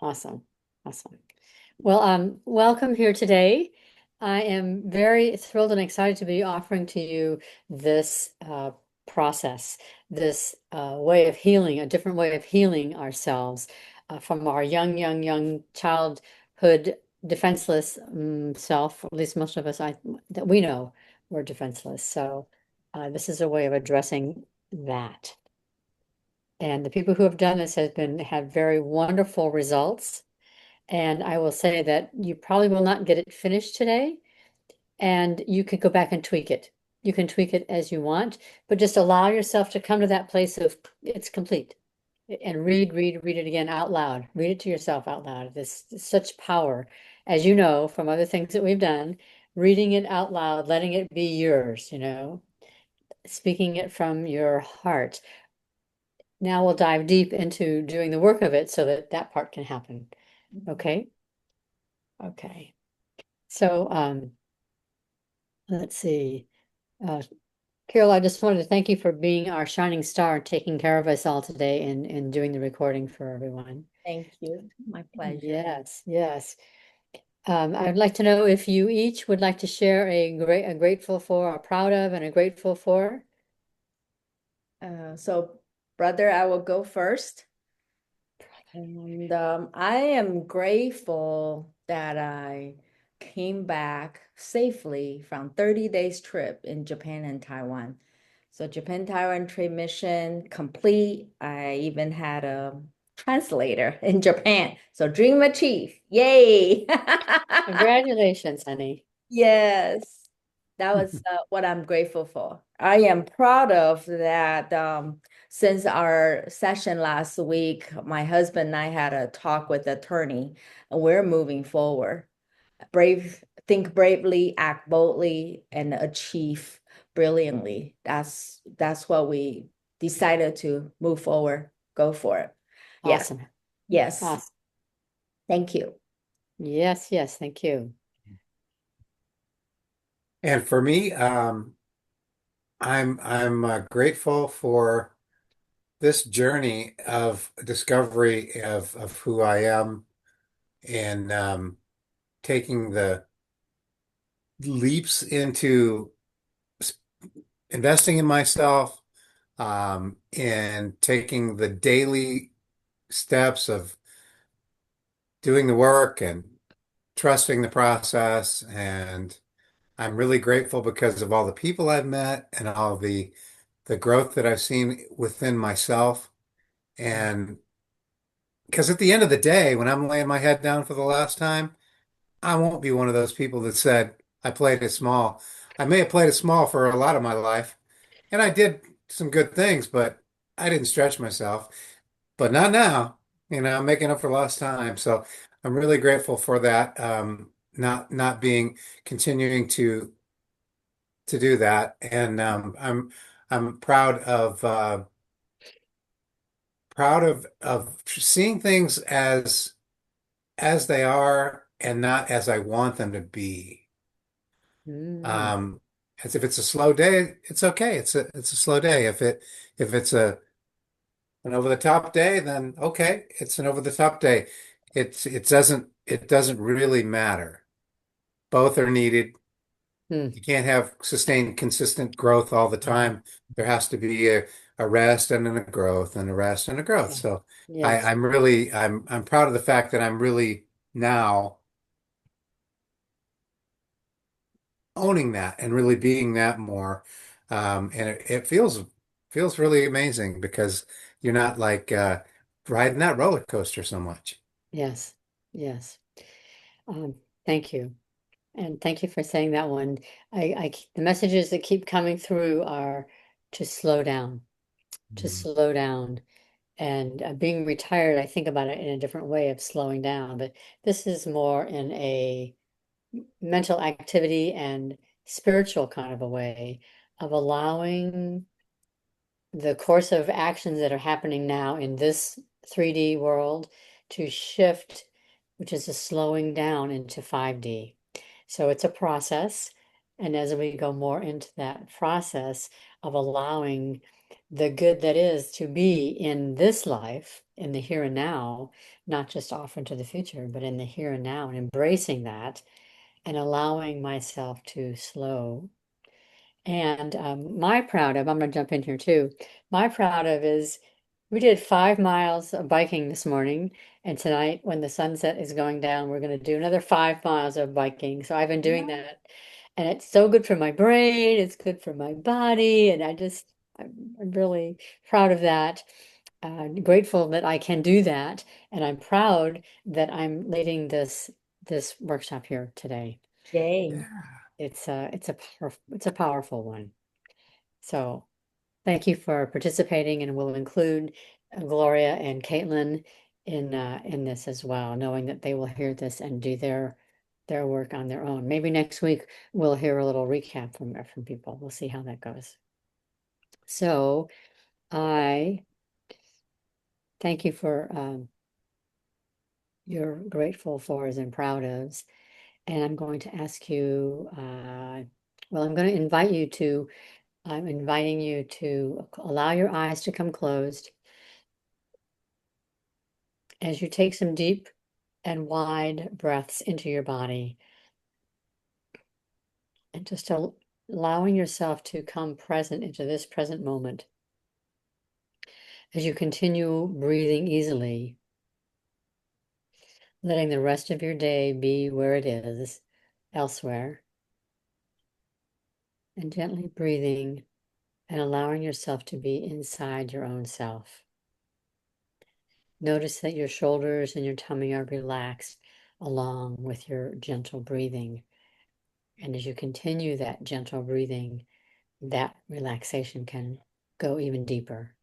Awesome. Awesome. Well, welcome here today. I am very thrilled and excited to be offering to you this process, this way of healing, a different way of healing ourselves from our young childhood defenseless self. At least most of us that we know we're defenseless. So this is a way of addressing that. And the people who have done this had very wonderful results. And I will say that you probably will not get it finished today, and you can go back and tweak it. You can tweak it as you want, but just allow yourself to come to that place of it's complete. And read it again out loud. Read it to yourself out loud. There's such power, as you know from other things that we've done, reading it out loud, letting it be yours, speaking it from your heart. Now we'll dive deep into doing the work of it so that that part can happen. Okay? Okay. So, let's see. Uh, Carol, I just wanted to thank you for being our shining star, taking care of us all today and doing the recording for everyone. Thank you. My pleasure. Yes, yes. I'd like to know if you each would like to share a grateful for, a proud of, and a grateful for. So, brother, I will go first. And I am grateful that I came back safely from 30 days trip in Japan and Taiwan. So Japan, Taiwan trade mission complete. I even had a translator in Japan. So dream achieved. Yay. Congratulations, honey. Yes, that was what I'm grateful for. I am proud of that. Since our session last week, my husband and I had a talk with the attorney, and we're moving forward. Think bravely, act boldly, and achieve brilliantly. That's what we decided to move forward, go for it. Yeah, Awesome. yes. Awesome. Thank you. Yes, yes, thank you. And for me, I'm grateful for this journey of discovery of who I am and taking the leaps into investing in myself, and taking the daily steps of doing the work and trusting the process. And I'm really grateful because of all the people I've met and all the growth that I've seen within myself. And because at the end of the day, when I'm laying my head down for the last time, I won't be one of those people that said I played it small. I may have played it small for a lot of my life, and I did some good things, but I didn't stretch myself. But not now. I'm making up for lost time. So I'm really grateful for that. Not being continuing to do that, and I'm proud of seeing things as they are and not as I want them to be. Mm, Um, as if it's a slow day, it's okay. It's a slow day. If it's an over the top day, then okay, it's an over the top day. It doesn't really matter. Both are needed. mm, You can't have sustained consistent growth all the time. There has to be a rest and then a growth and a rest and a growth. yeah. So Yes. I'm proud of the fact that I'm really now owning that and really being that more. And it feels really amazing because you're not like riding that roller coaster so much. Yes. Yes. Um, thank you. And thank you for saying that one. The messages that keep coming through are to slow down, to Mhm. slow down. And being retired, I think about it in a different way of slowing down, but this is more in a mental activity and spiritual kind of a way of allowing the course of actions that are happening now in this 3D world to shift, which is a slowing down into 5D. So it's a process. And as we go more into that process of allowing the good that is to be in this life, in the here and now, not just off into the future, but in the here and now, and embracing that and allowing myself to slow. And my proud of, I'm going to jump in here too. My proud of is we did 5 miles of biking this morning. And tonight, when the sunset is going down, we're going to do another 5 miles of biking. So I've been doing Yeah. that. And it's so good for my brain, it's good for my body. And I'm really proud of that. Grateful that I can do that. And I'm proud that I'm leading this workshop here today. Yay. Yeah. It's a powerful one. So thank you for participating, and we'll include Gloria and Caitlin in this as well, knowing that they will hear this and do their work on their own. Maybe next week we'll hear a little recap from people. We'll see how that goes. So I thank you for your grateful fors and proud ofs, and I'm going to ask you. I'm going to invite you to. I'm inviting you to allow your eyes to come closed as you take some deep and wide breaths into your body, and just allowing yourself to come present into this present moment as you continue breathing easily, letting the rest of your day be where it is, elsewhere, and gently breathing and allowing yourself to be inside your own self. Notice that your shoulders and your tummy are relaxed along with your gentle breathing. And as you continue that gentle breathing, that relaxation can go even deeper.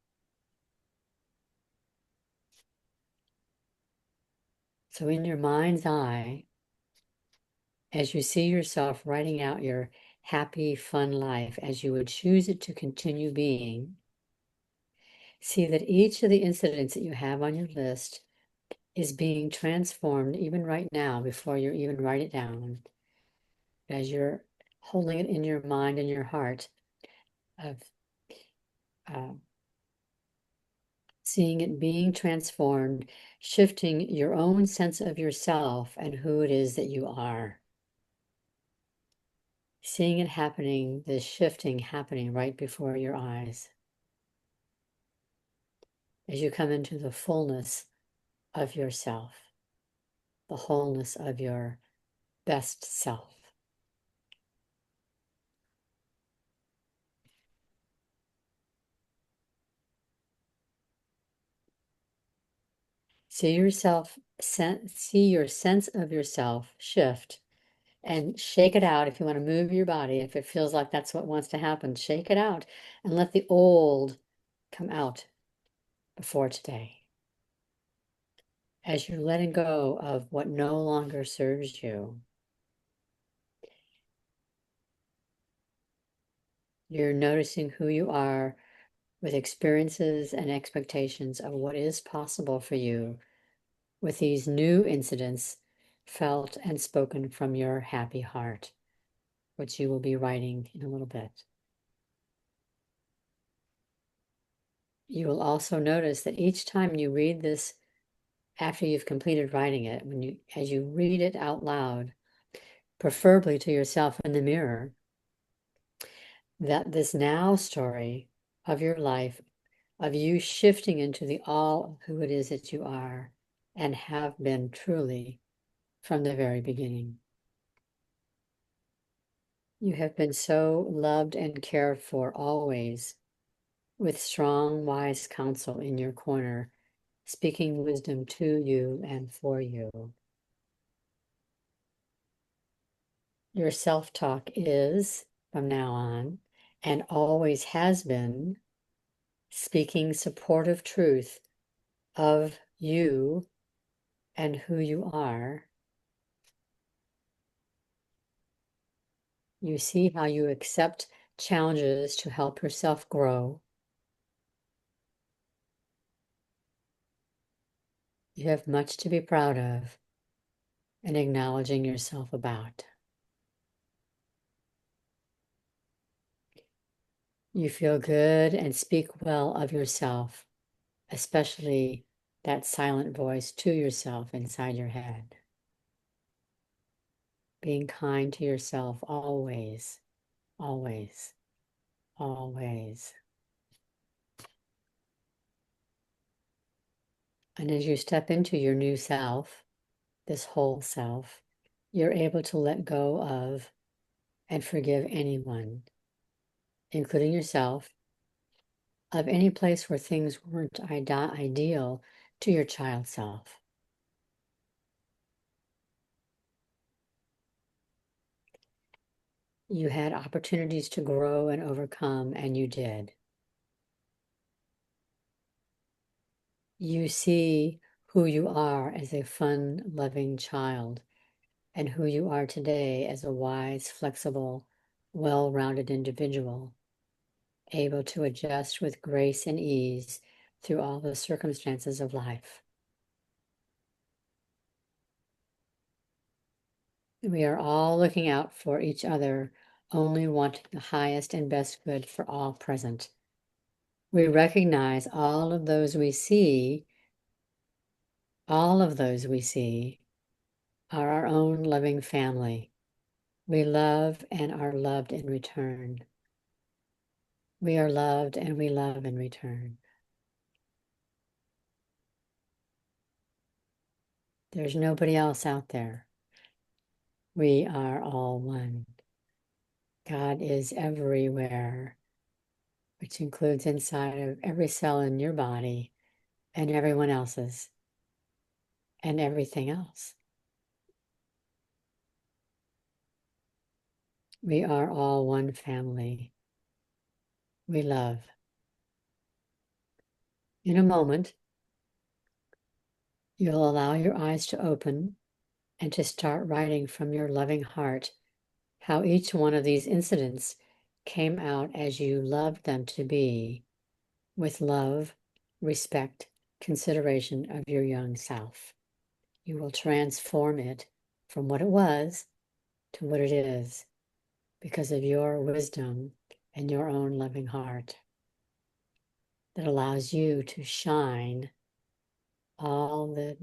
So, in your mind's eye, as you see yourself writing out your happy, fun life as you would choose it to continue being, see that each of the incidents that you have on your list is being transformed even right now before you even write it down, as you're holding it in your mind and your heart of uh, seeing it being transformed, shifting your own sense of yourself and who it is that you are. Seeing it happening, this shifting happening right before your eyes. As you come into the fullness of yourself, the wholeness of your best self. See your sense of yourself shift and shake it out. If you want to move your body, if it feels like that's what wants to happen, shake it out and let the old come out before today. As you're letting go of what no longer serves you, you're noticing who you are with experiences and expectations of what is possible for you with these new incidents felt and spoken from your happy heart, which you will be writing in a little bit. You will also notice that each time you read this, after you've completed writing it, as you read it out loud, preferably to yourself in the mirror, that this now story of your life, of you shifting into the all of who it is that you are and have been truly from the very beginning. You have been so loved and cared for always, with strong, wise counsel in your corner, speaking wisdom to you and for you. Your self-talk is, from now on, and always has been, speaking supportive truth of you and who you are. You see how you accept challenges to help yourself grow. You have much to be proud of and acknowledging yourself about. You feel good and speak well of yourself, especially that silent voice to yourself inside your head. Being kind to yourself always, always, always. And as you step into your new self, this whole self, you're able to let go of and forgive anyone, including yourself, of any place where things weren't ideal to your child self. You had opportunities to grow and overcome, and you did. You see who you are as a fun, loving child, and who you are today as a wise, flexible, well-rounded individual, able to adjust with grace and ease through all the circumstances of life. We are all looking out for each other, only wanting the highest and best good for all present. We recognize all of those we see are our own loving family. We love and are loved in return. We are loved and we love in return. There's nobody else out there. We are all one. God is everywhere, which includes inside of every cell in your body and everyone else's and everything else. We are all one family. We love. In a moment, you'll allow your eyes to open and to start writing from your loving heart how each one of these incidents came out as you loved them to be, with love, respect, consideration of your young self. You will transform it from what it was to what it is because of your wisdom and your own loving heart that allows you to shine all the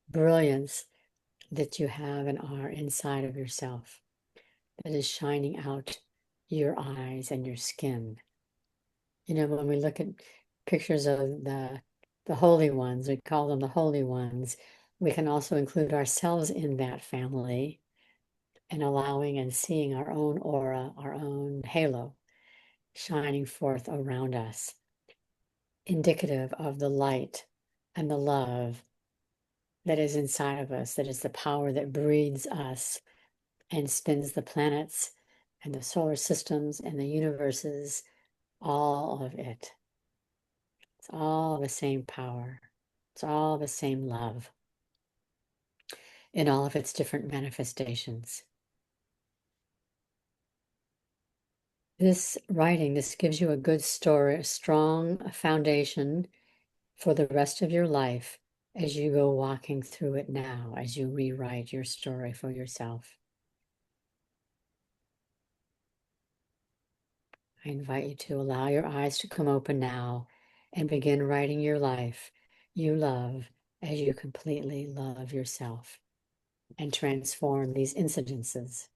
brilliance that you have and are inside of yourself, that is shining out your eyes and your skin. You know, when we look at pictures of the holy ones, we call them the holy ones, we can also include ourselves in that family and allowing and seeing our own aura, our own halo shining forth around us, indicative of the light and the love that is inside of us, that is the power that breathes us and spins the planets and the solar systems and the universes, all of it. It's all the same power. It's all the same love in all of its different manifestations. This writing, this gives you a good story, a strong foundation for the rest of your life as you go walking through it now, as you rewrite your story for yourself. I invite you to allow your eyes to come open now and begin writing your life you love as you completely love yourself and transform these incidents.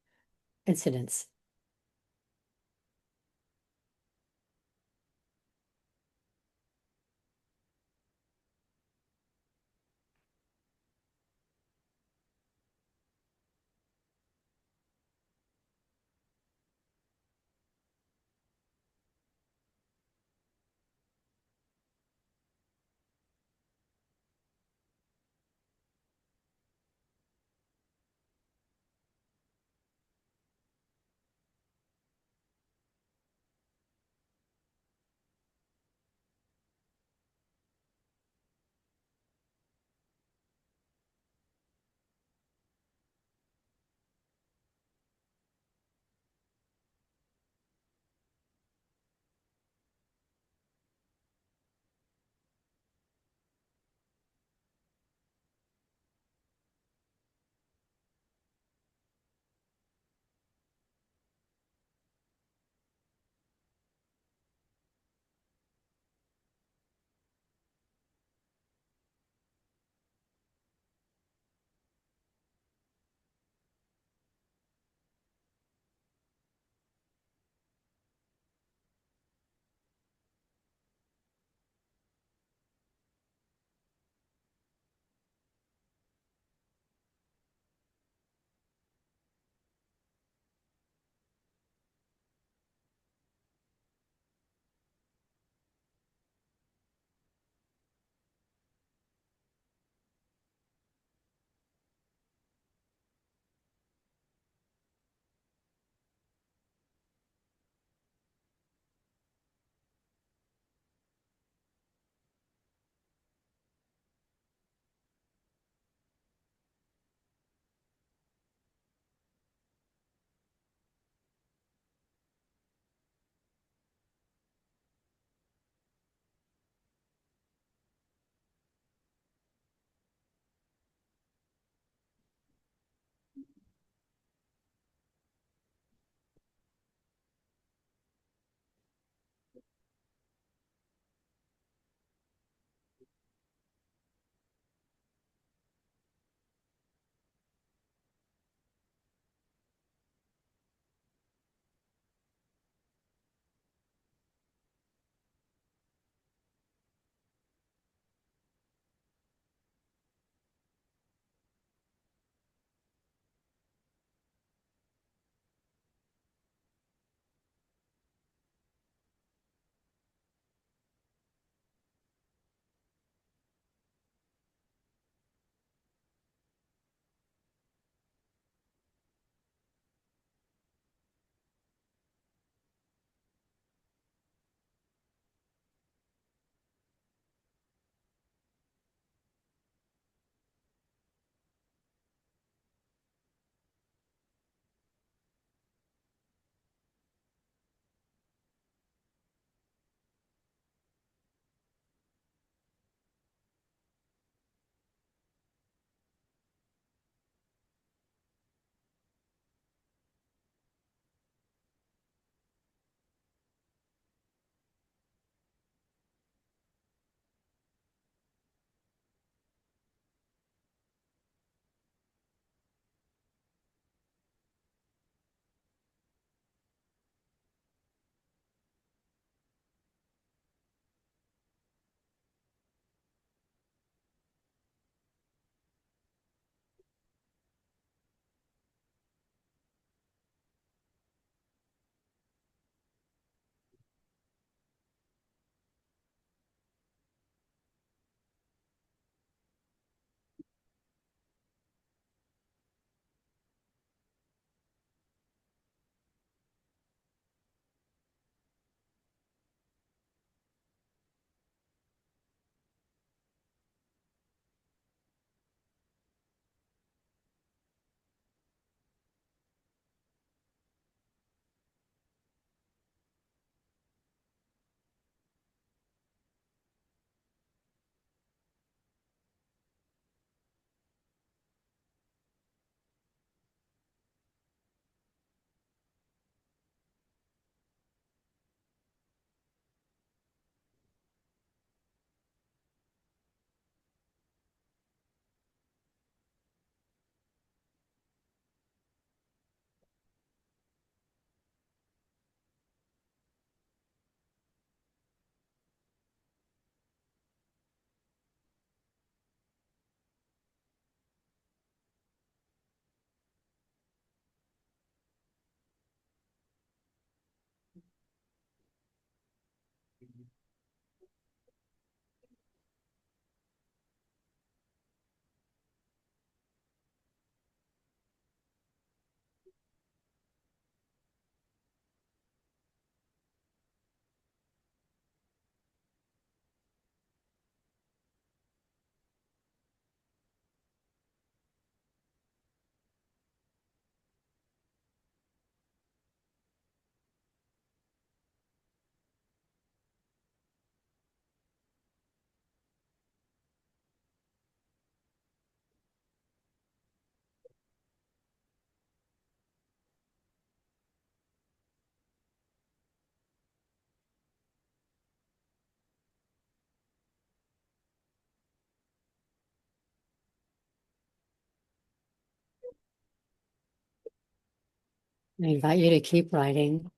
I invite you to keep writing.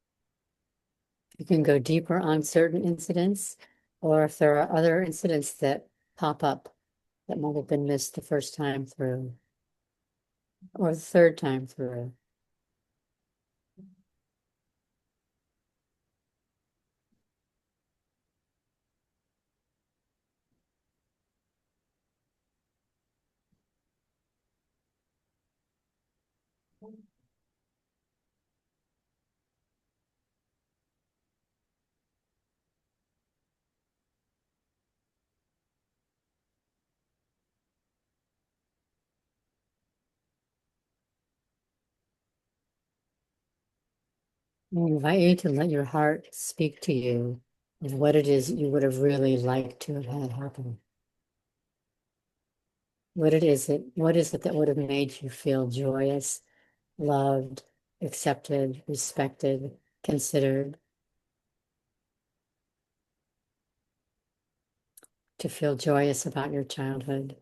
You can go deeper on certain incidents, or if there are other incidents that pop up that might have been missed the first time through or the third time through. I invite you to let your heart speak to you of what it is you would have really liked to have had happen. What is it that would have made you feel joyous, loved, accepted, respected, considered, to feel joyous about your childhood?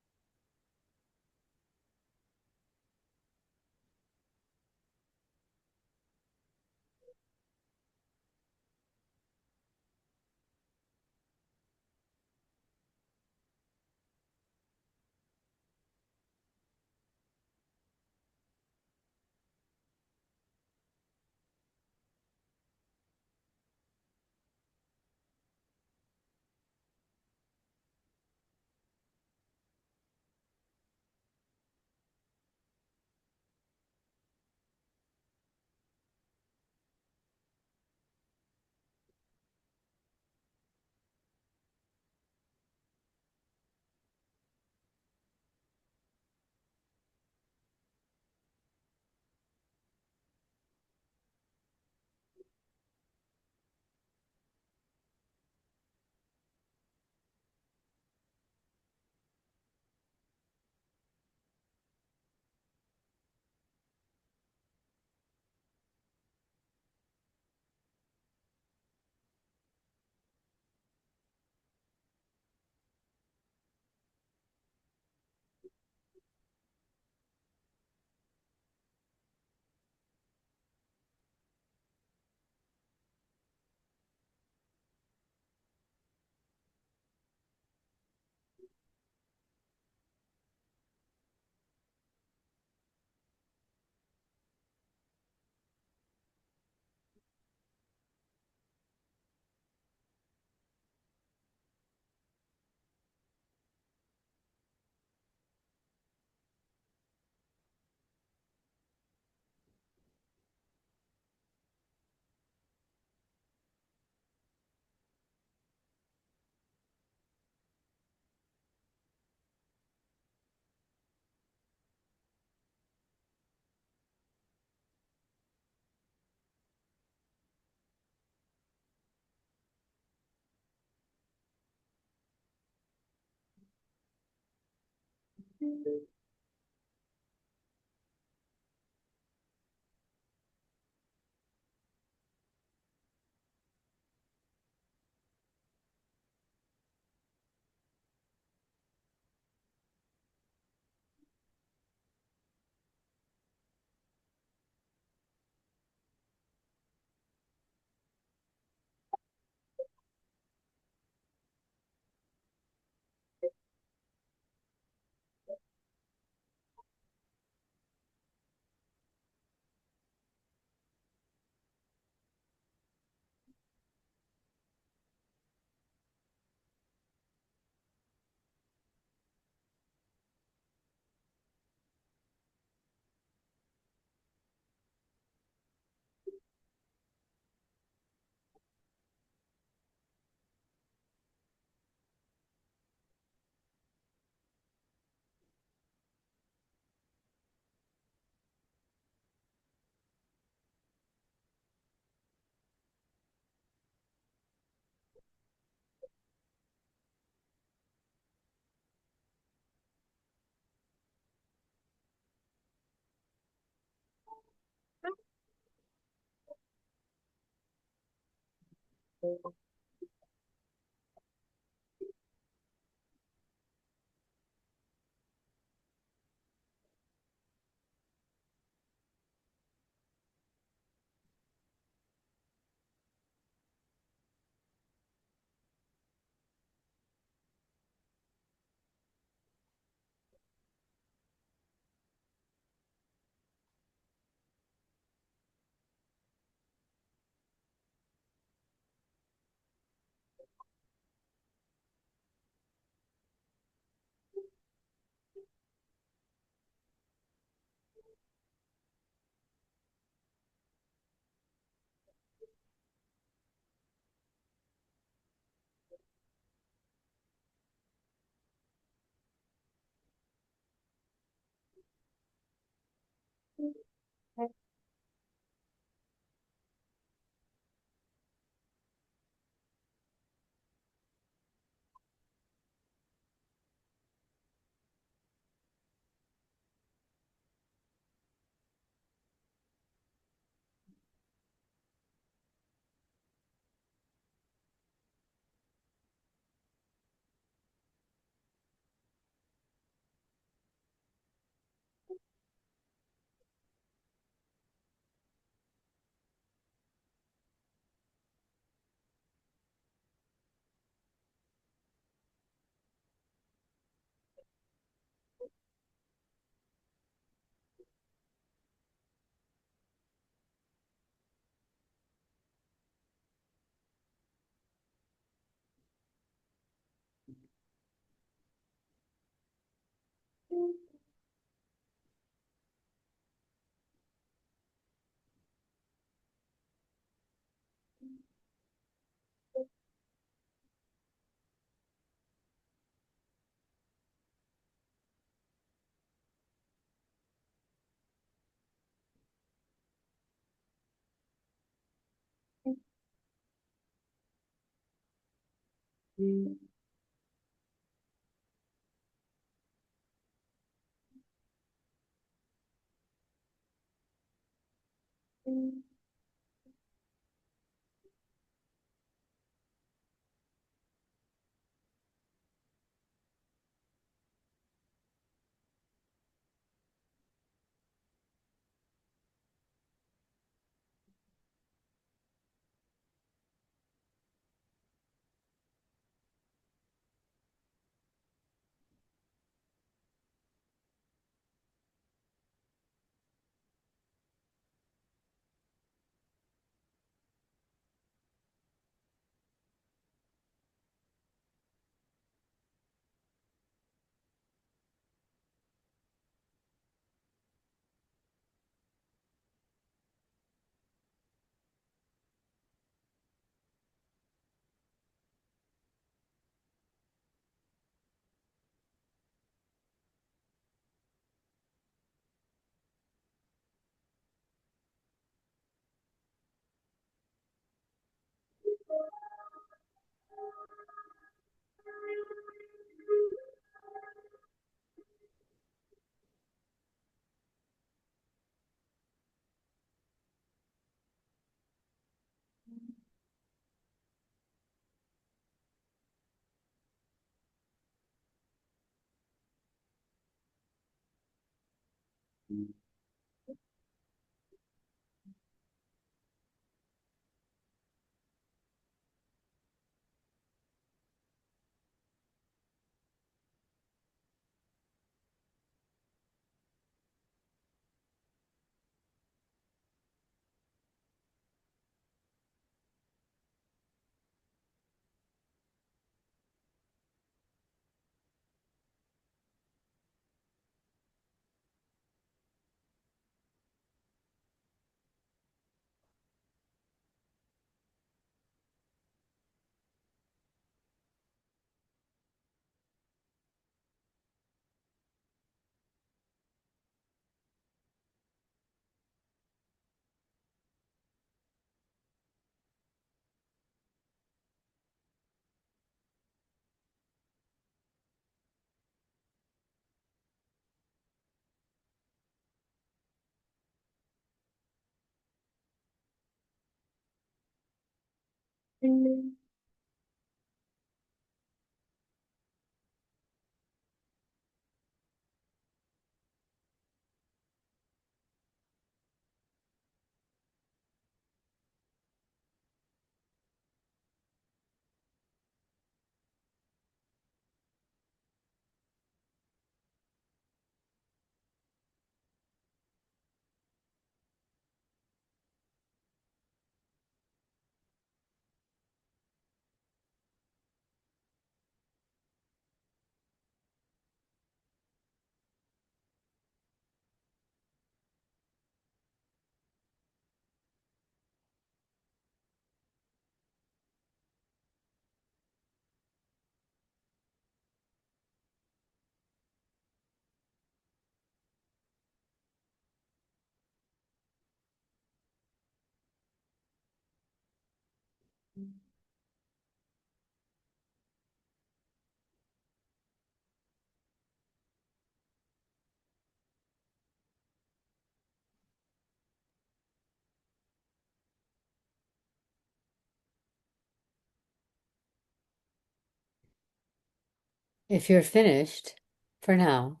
If you're finished for now,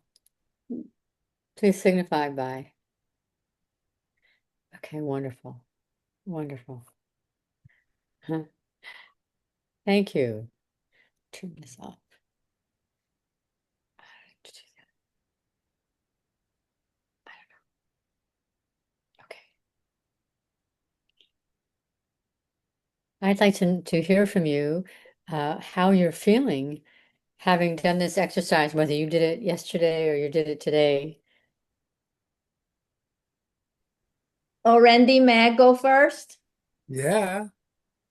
please signify by. Okay, wonderful. Wonderful. Huh. Thank you. Turn this off. Okay. I'd like to hear from you how you're feeling having done this exercise, whether you did it yesterday or you did it today. Oh, Randy, may I go first? Yeah.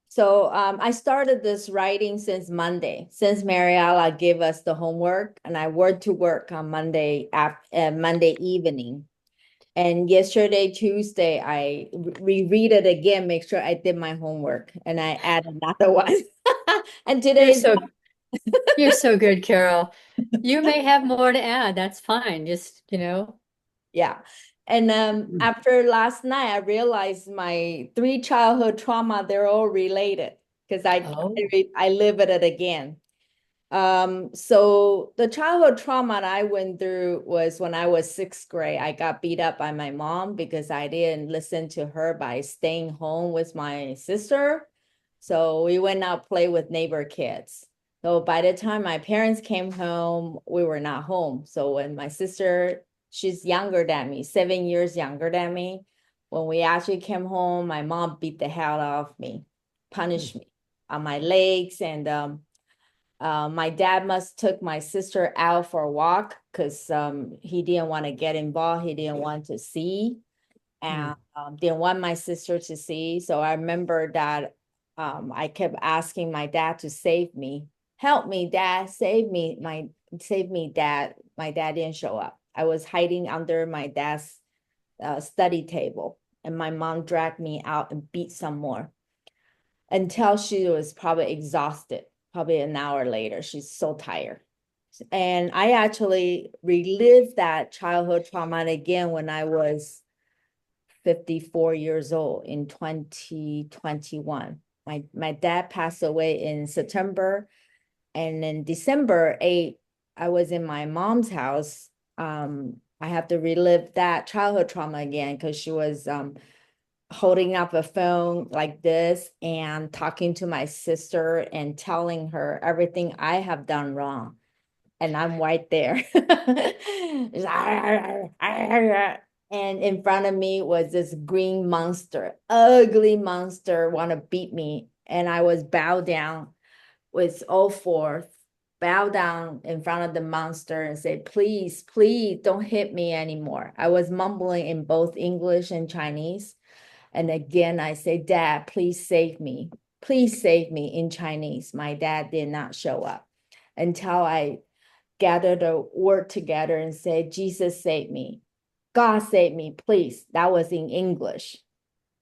So I started this writing since Monday, since Maryila gave us the homework, and I went to work on Monday evening. And yesterday, Tuesday, I reread it again, make sure I did my homework, and I add another one. And You're today is so you're so good, Carol. You may have more to add. That's fine. Just, yeah. And Mm. after last night, I realized my three childhood trauma, they're all related because oh, I live it again. So the childhood trauma that I went through was when I was sixth grade. I got beat up by my mom because I didn't listen to her by staying home with my sister. So we went out play with neighbor kids. So by the time my parents came home, we were not home. So when my sister, she's younger than me, 7 years younger than me, when we actually came home, my mom beat the hell out of me, punished me on my legs, and my dad must took my sister out for a walk because he didn't want to get involved. He didn't want to see and didn't want my sister to see. So I remember that I kept asking my dad to save me. Help me, dad, save me. Save me, dad. My dad didn't show up. I was hiding under my dad's study table, and my mom dragged me out and beat some more until she was probably exhausted. Probably an hour later, she's so tired. And I actually relived that childhood trauma again when I was 54 years old in 2021. My dad passed away in September, and in December 8, I was in my mom's house I have to relive that childhood trauma again because she was holding up a phone like this and talking to my sister and telling her everything I have done wrong. And I'm right there. And in front of me was this green monster, ugly monster, want to beat me. And I was bowed down with all fours, bow down in front of the monster and say, please, please don't hit me anymore. I was mumbling in both English and Chinese. And again, I say, Dad, please save me. Please save me in Chinese. My dad did not show up until I gathered a word together and say, Jesus save me. God save me, please. That was in English.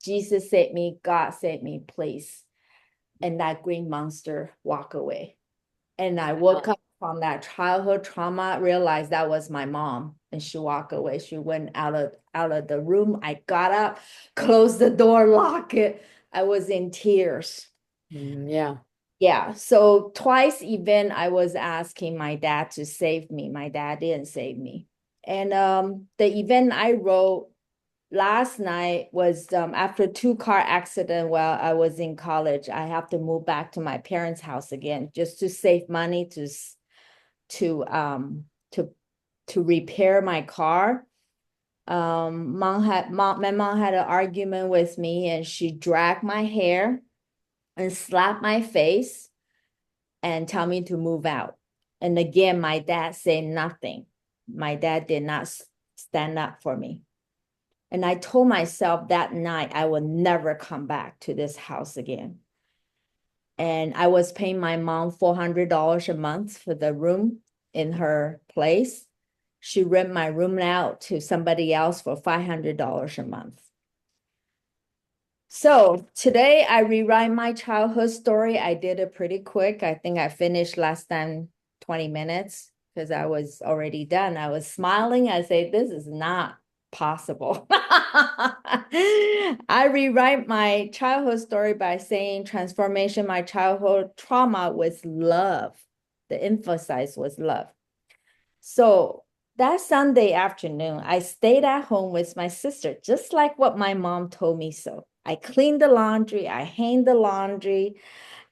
Jesus save me. God save me, please. And that green monster walked away. And I woke up from that childhood trauma, realized that was my mom, and she walked away. She went out of the room. I got up, closed the door, lock it. I was in tears. Yeah. Yeah. So twice even I was asking my dad to save me. My dad didn't save me. And the event I wrote last night was after two car accident while I was in college. I have to move back to my parents' house again just to save money to um to to repair my car. My mom had an argument with me and she dragged my hair and slapped my face and tell me to move out. And again, my dad said nothing. My dad did not stand up for me. And I told myself that night I will never come back to this house again. And I was paying my mom $400 a month for the room in her place. She rent my room out to somebody else for $500 a month. So today I rewrite my childhood story. I did it pretty quick. I think I finished less than 20 minutes because I was already done. I was smiling. I say, this is not possible. I rewrite my childhood story by saying transformation, my childhood trauma was love. The emphasis was love. So that Sunday afternoon, I stayed at home with my sister, just like what my mom told me so. I cleaned the laundry, I hanged the laundry,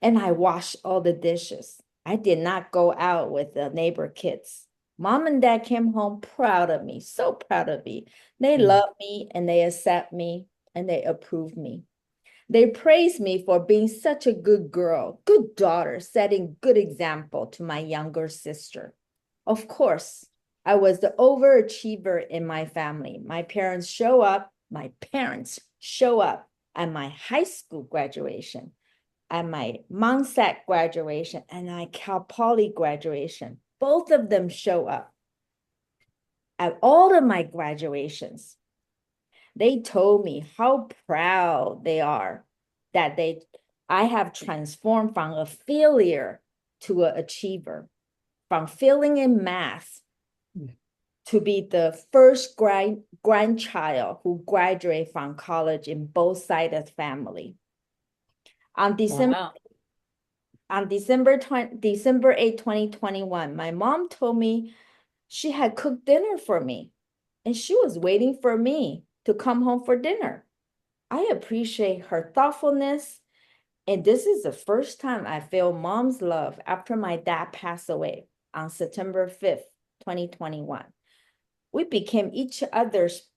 and I washed all the dishes. I did not go out with the neighbor kids. Mom and dad came home proud of me, so proud of me. They love me and they accept me and they approve me. They praise me for being such a good girl, good daughter, setting good example to my younger sister. Of course, I was the overachiever in my family. My parents show up at my high school graduation, at my Monset graduation, and my Cal Poly graduation. Both of them show up at all of my graduations. They told me how proud they are that I have transformed from a failure to an achiever, from failing in math to be the first grandchild who graduated from college in both sides of the family. On December Wow. on December 8, 2021, my mom told me she had cooked dinner for me and she was waiting for me to come home for dinner. I appreciate her thoughtfulness. And this is the first time I feel mom's love after my dad passed away on September 5th, 2021. We became each other's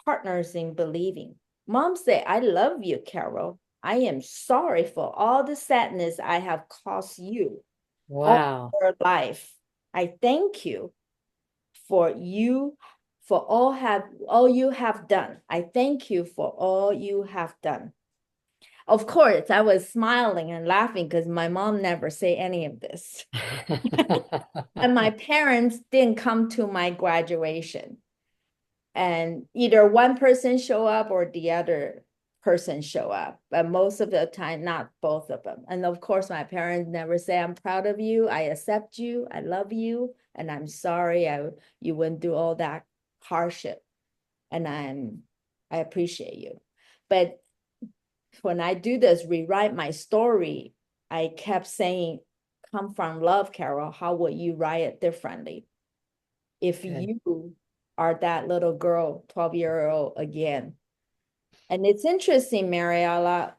partners in believing. Mom said, I love you, Carol. I am sorry for all the sadness I have caused you all Wow. your life. I thank you for all you have done. I thank you for all you have done. Of course, I was smiling and laughing because my mom never say any of this. And my parents didn't come to my graduation. And either one person show up or the other person show up, but most of the time not both of them. And of course my parents never say, I'm proud of you, I accept you, I love you, and I'm sorry you went through all that hardship, and I appreciate you. But when I do this rewrite my story, I kept saying, come from love, Carol, how would you write it differently if Good. you are that little girl, 12-year-old again. And it's interesting, Mariela,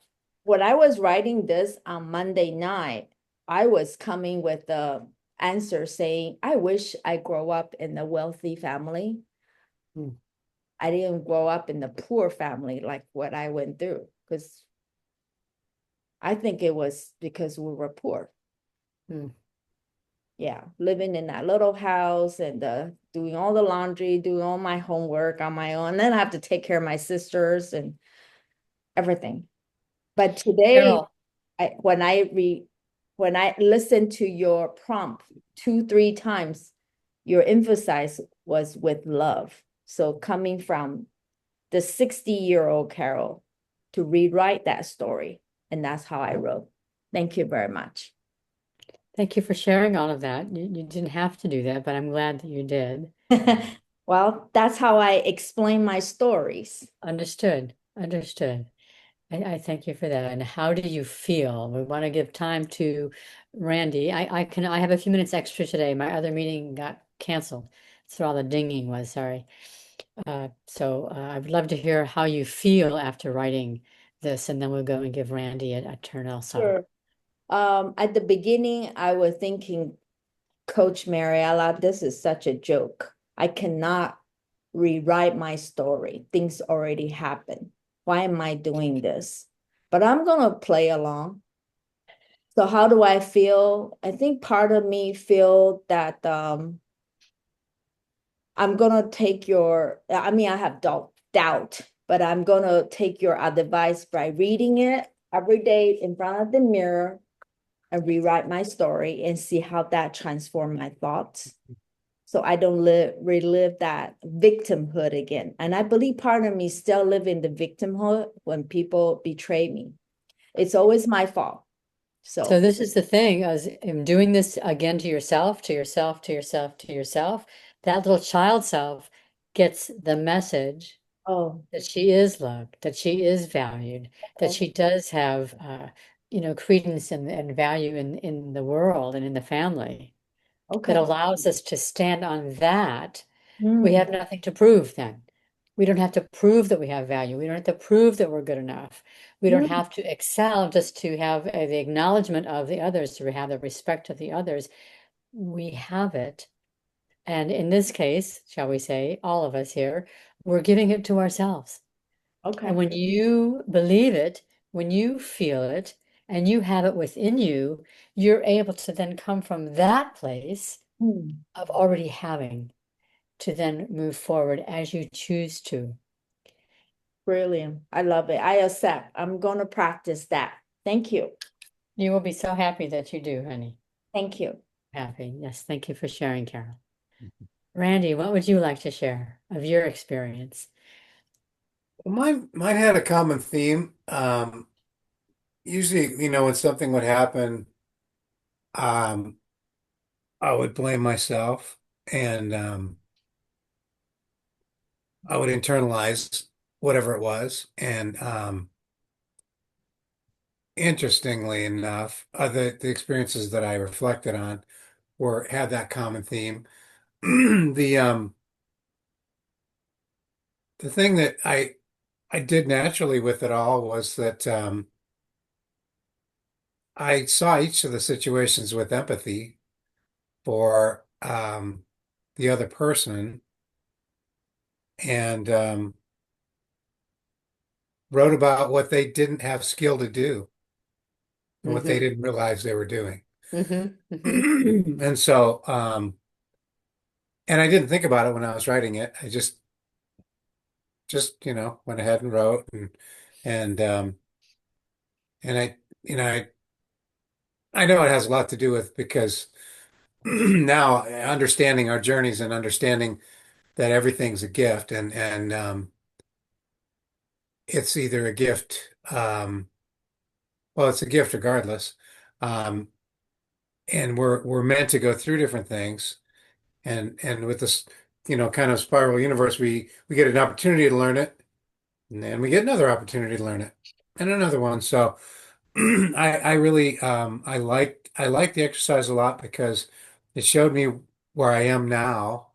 when I was writing this on Monday night, I was coming with the answer saying, I wish I grow up in a wealthy family. Mm, I didn't grow up in a poor family like what I went through, because I think it was because we were poor. mm. Yeah, living in that little house and doing all the laundry, doing all my homework on my own. And then I have to take care of my sisters and everything. But today, Carol, when I listened to your prompt 2, 3 times, your emphasis was with love. So coming from the 60-year-old Carol to rewrite that story. And that's how I wrote. Thank you very much. thank you for sharing all of that. You didn't have to do that, but I'm glad that you did. Well, that's how I explain my stories. Understood. Understood. I thank you for that. And how do you feel? We want to give time to Randy. I have a few minutes extra today. My other meeting got canceled. That's what all the dinging was, sorry. I would love to hear how you feel after writing this, and then we'll go and give Randy a turn also. Sure. At the beginning, I was thinking, Coach Mariella, this is such a joke. I cannot rewrite my story. Things already happened. Why am I doing this? But I'm gonna play along. So how do I feel? I think part of me feel that I'm gonna take your, I mean, I have doubt, but I'm gonna take your advice by reading it every day in front of the mirror and rewrite my story and see how that transform my thoughts. So I don't relive that victimhood again. And I believe part of me still live in the victimhood when people betray me. It's always my fault. So So, this is the thing, as in doing this again to yourself, to yourself, to yourself, to yourself, that little child self gets the message oh, that she is loved, that she is valued, that okay, she does have, credence and value in the world and in the family, that okay. allows us to stand on that. We Mm, have nothing to prove then. We don't have to prove that we have value. We don't have to prove that we're good enough. We don't mm, have to excel just to have the acknowledgement of the others, to have the respect of the others. We have it. And in this case, shall we say, all of us here, we're giving it to ourselves. And okay. when you believe it, when you feel it, and you have it within you, you're able to then come from that place Mm, of already having to then move forward as you choose to. brilliant. I love it. I accept. I'm going to practice that. Thank you. You will be so happy that you do, honey. Thank you. Happy. Yes, thank you for sharing, Carol. Randy, what would you like to share of your experience? Well, mine had a common theme. Usually, when something would happen, um, I would blame myself and I would internalize whatever it was. And interestingly enough, the experiences that I reflected on were had that common theme. The the thing that I did naturally with it all was that I saw each of the situations with empathy for the other person and wrote about what they didn't have skill to do and what they Mm-hmm. didn't realize they were doing. Mm-hmm. Mm-hmm. And so, and I didn't think about it when I was writing it. I just, went ahead and wrote and, and I know it has a lot to do with because now understanding our journeys and understanding that everything's a gift and it's either a gift, well, it's a gift regardless. Um, and we're meant to go through different things. And with this, kind of spiral universe, we get an opportunity to learn it, and then we get another opportunity to learn it, and another one. So I really I like the exercise a lot because it showed me where I am now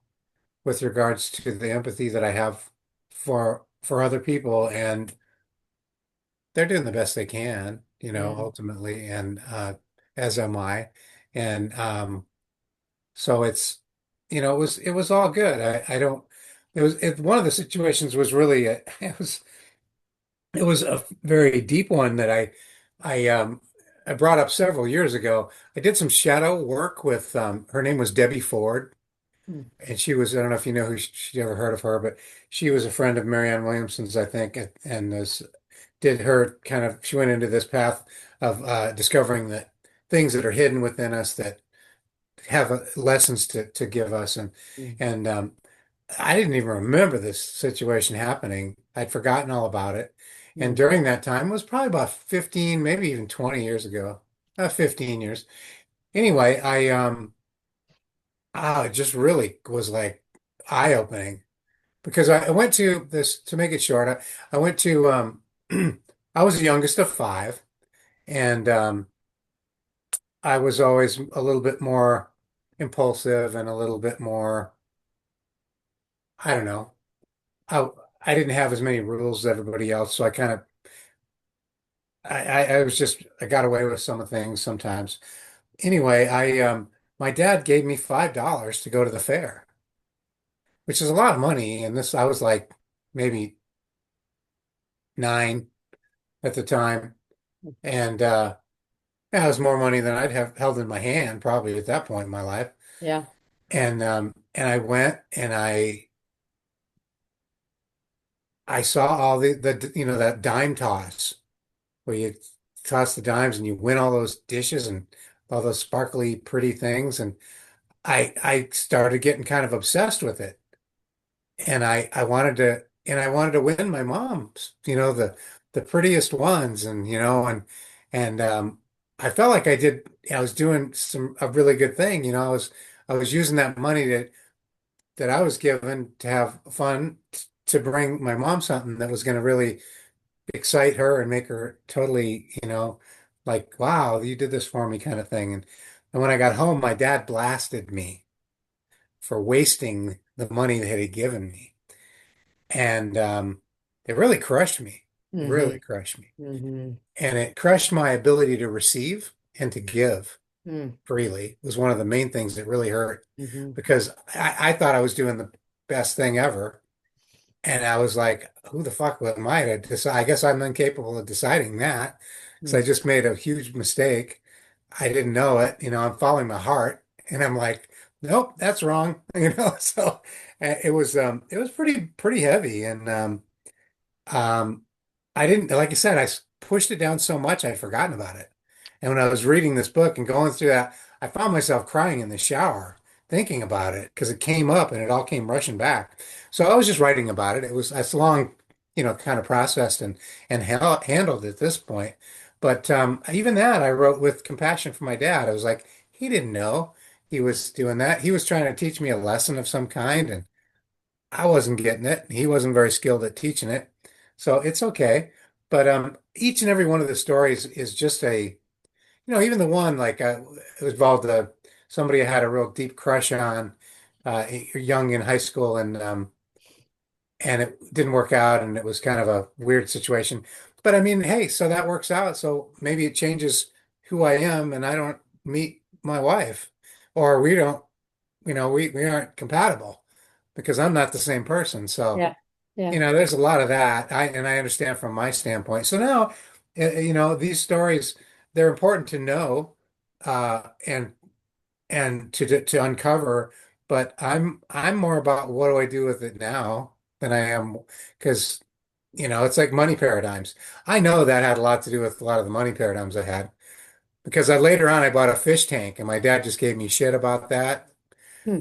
with regards to the empathy that I have for other people, and they're doing the best they can, Mm, ultimately, and as am I. And so it was all good. I don't one of the situations was really it was a very deep one that I brought up several years ago. I did some shadow work with her name was Debbie Ford, mm, and she was, I don't know if you know who she ever heard of her, but she was a friend of Marianne Williamson's, I think, and did her kind of, she went into this path of discovering that things that are hidden within us that have lessons to give us. And mm, and I didn't even remember this situation happening. I'd forgotten all about it. And mm, during that time was probably about 15, maybe even 20 years ago, 15 years. Anyway, it just really was like eye-opening because I went to this, to make it short, I went to, I was the youngest of five, and I was always a little bit more impulsive and a little bit more, I don't know. I I didn't have as many rules as everybody else, so I kind of I was just, I got away with some of things sometimes. Anyway, I my dad gave me $5 to go to the fair, which is a lot of money, and this I was like maybe 9 at the time, and that was more money than I'd have held in my hand probably at that point in my life. yeah. And I went and I saw all the that dime toss where you toss the dimes and you win all those dishes and all those sparkly pretty things, and I started getting kind of obsessed with it, and I wanted to win my mom's, the prettiest ones, and I felt like I was doing a really good thing. I was using that money that I was given to have fun, to bring my mom something that was going to really excite her and make her totally, like, wow, you did this for me kind of thing. And when I got home, my dad blasted me for wasting the money that he'd given me. And it really crushed me, Mm-hmm. really crushed me. Mm-hmm. And it crushed my ability to receive and to give Mm, freely was one of the main things that really hurt, mm-hmm. because I thought I was doing the best thing ever. And I was like, who the fuck am I to decide? I guess I'm incapable of deciding that because I Mm, just made a huge mistake. I didn't know it. I'm following my heart, and I'm like, nope, that's wrong. So it was pretty heavy, and um, I didn't, like I said, pushed it down so much I'd forgotten about it. And when I was reading this book and going through that, I found myself crying in the shower thinking about it because it came up and it all came rushing back. So I was just writing about it. It's long, kind of processed and handled at this point. But even that, I wrote with compassion for my dad. I was like, he didn't know he was doing that. He was trying to teach me a lesson of some kind, and I wasn't getting it. He wasn't very skilled at teaching it. So it's okay. But each and every one of the stories is just even the one like it involved somebody I had a real deep crush on, young in high school, and it didn't work out, and it was kind of a weird situation. But I mean, hey, so that works out. So maybe it changes who I am, and I don't meet my wife, or we don't, we aren't compatible because I'm not the same person. So. yeah. Yeah. There's a lot of that. I understand from my standpoint. So now, these stories, they're important to know, and to uncover, but I'm more about what do I do with it now than I am, because it's like money paradigms. I know that had a lot to do with a lot of the money paradigms I had, because I later on I bought a fish tank and my dad just gave me shit about that.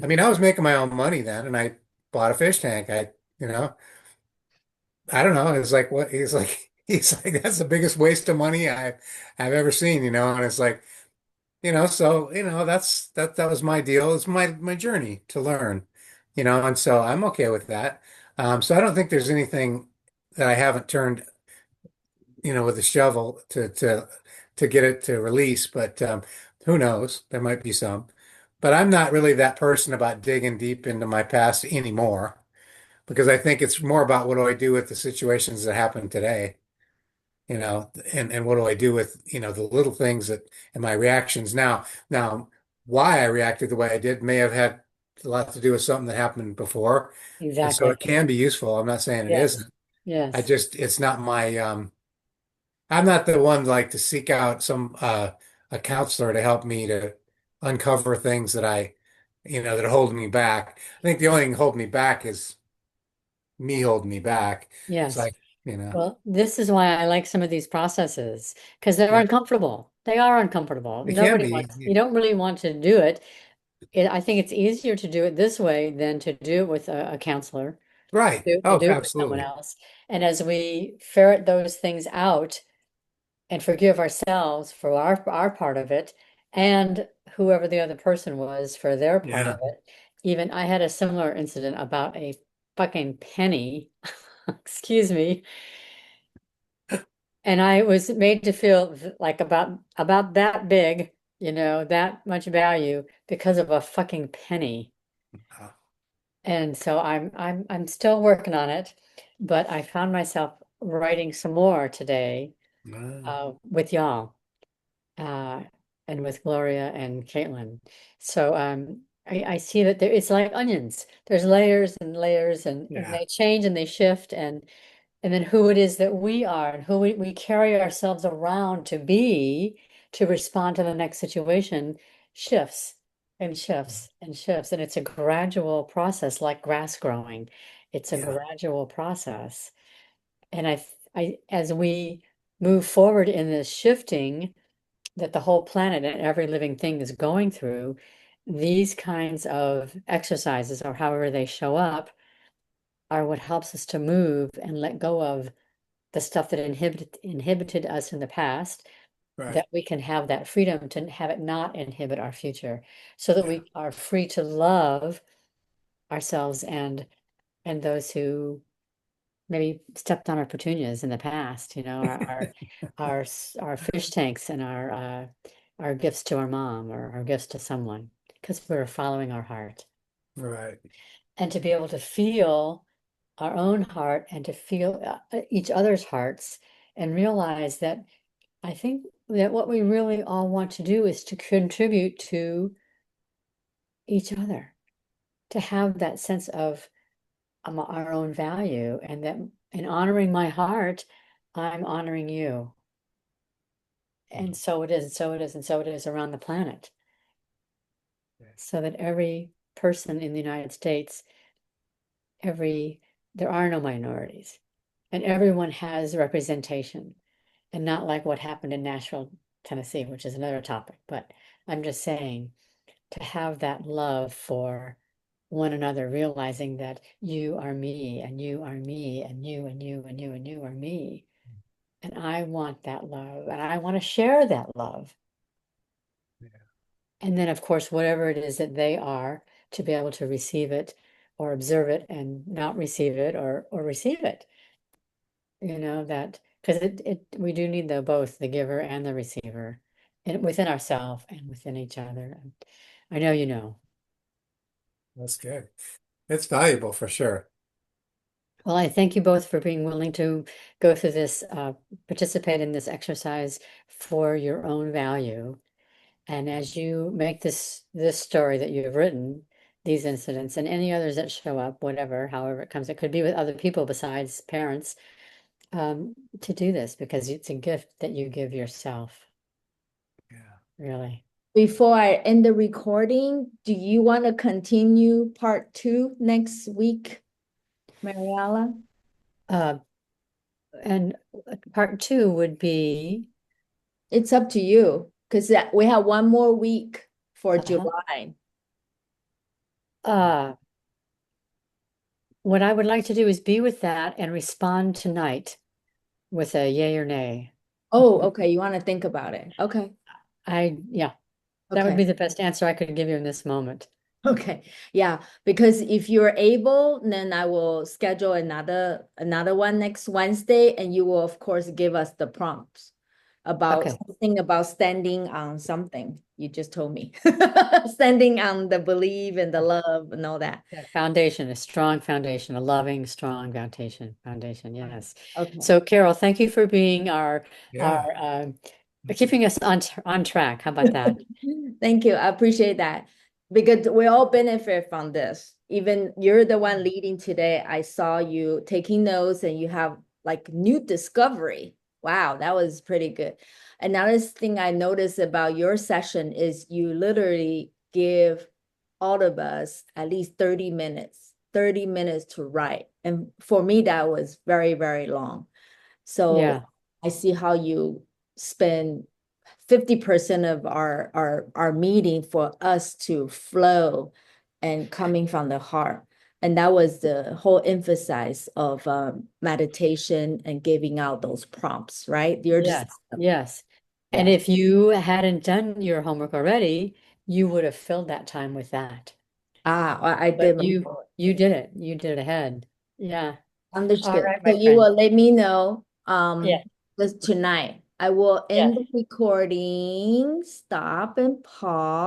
I Mm, mean, I was making my own money then, and I bought a fish tank. You know. I don't know. It's like what he's like that's the biggest waste of money I've ever seen, and it's like, so that was my deal. It's my journey to learn, and so I'm okay with that. So I don't think there's anything that I haven't turned, with a shovel to get it to release, but who knows? There might be some. but I'm not really that person about digging deep into my past anymore because I think it's more about what do I do with the situations that happen today, and what do I do with, the little things that and my reactions now. Now, why I reacted the way I did may have had a lot to do with something that happened before. And so Exactly. it can be useful. I'm not saying it Yes. isn't. Yes. It's not I'm not the one like to seek out a counselor to help me to uncover things that that are holding me back. I think the only thing holding me back is me holding me back. It's Yes. like, you know, Well, this is why I like some of these processes because they're yeah, uncomfortable. They are uncomfortable. it can Nobody be. wants, you don't really want to do it. I think it's easier to do it this way than to do it with a counselor, Right. to Oh, do it with someone absolutely. else. And as we ferret those things out and forgive ourselves for our part of it and whoever the other person was for their part of Yeah. it. Even I had a similar incident about a fucking penny, excuse me, and I was made to feel like about that big, that much value because of a fucking penny. Uh, And so I'm still working on it, but I found myself writing some more today with y'all. uh, and with Gloria and Caitlin. So I see that it's like onions. There's layers and layers, and yeah. they change and they shift, and then who it is that we are and who we carry ourselves around to be to respond to the next situation shifts and shifts and shifts. And it's a gradual process, like grass growing. It's a Yeah. gradual process. And as we move forward in this shifting, that the whole planet and every living thing is going through, these kinds of exercises, or however they show up, are what helps us to move and let go of the stuff that inhibited us in the past, Right. that we can have that freedom to have it not inhibit our future, so that Yeah. we are free to love ourselves and those who maybe stepped on our petunias in the past, our fish tanks and our gifts to our mom or our gifts to someone, because we're following our heart. Right. And to be able to feel our own heart and to feel each other's hearts and realize that I think that what we really all want to do is to contribute to each other, to have that sense of our own value, and that in honoring my heart, I'm honoring you. And so it is, and so it is, and so it is around the planet. So that every person in the United States, every there are no minorities, and everyone has representation, and not like what happened in Nashville, Tennessee, which is another topic. But I'm just saying, to have that love for one another, realizing that you are me and you are me and you and you and you and you are me. And I want that love and I want to share that love. And then, of course, whatever it is that they are, to be able to receive it or observe it and not receive it, or receive it, that because we do need both the giver and the receiver, and within ourselves and within each other. And I know you know. That's good. It's valuable for sure. Well, I thank you both for being willing to go through this, participate in this exercise for your own value. And as you make this story that you've written, these incidents and any others that show up, whatever, however it comes, it could be with other people besides parents, to do this because it's a gift that you give yourself, Yeah. really. Before I end the recording, do you want to continue part two next week, Mariala? Uh, and part two would be, It's up to you because we have one more week for uh July. uh, what I would like to do is be with that and respond tonight with a yay or nay. Oh, okay. You want to think about it. Okay. Yeah, that would Okay. be the best answer I could give you in this moment. Okay. Yeah, because if you're able, then I will schedule another one next Wednesday, and you will of course give us the prompts. about Okay. something about standing on something. You just told me. Standing on the belief and the love and all that. Yeah, foundation, a strong foundation, a loving, strong foundation. Yes. Okay. So, Carol, thank you for being our Yeah. keeping us on track. How about that? Thank you. I appreciate that because we all benefit from this. Even you're the one leading today. I saw you taking notes and you have like new discovery. Wow, that was pretty good. Another thing I noticed about your session is you literally give all of us at least 30 minutes to write. And for me, that was very, very long. So Yeah. I see how you spend 50% of our meeting for us to flow and coming from the heart. And that was the whole emphasis of meditation and giving out those prompts, right? You're just, Yes. Yes. And yeah. if you hadn't done your homework already, you would have filled that time with that. I But did my homework. you did it. You did it ahead. Yeah. All Understood. right, So my you friend. will let me know Yeah. this tonight. I will Yes. end the recording, stop and pause.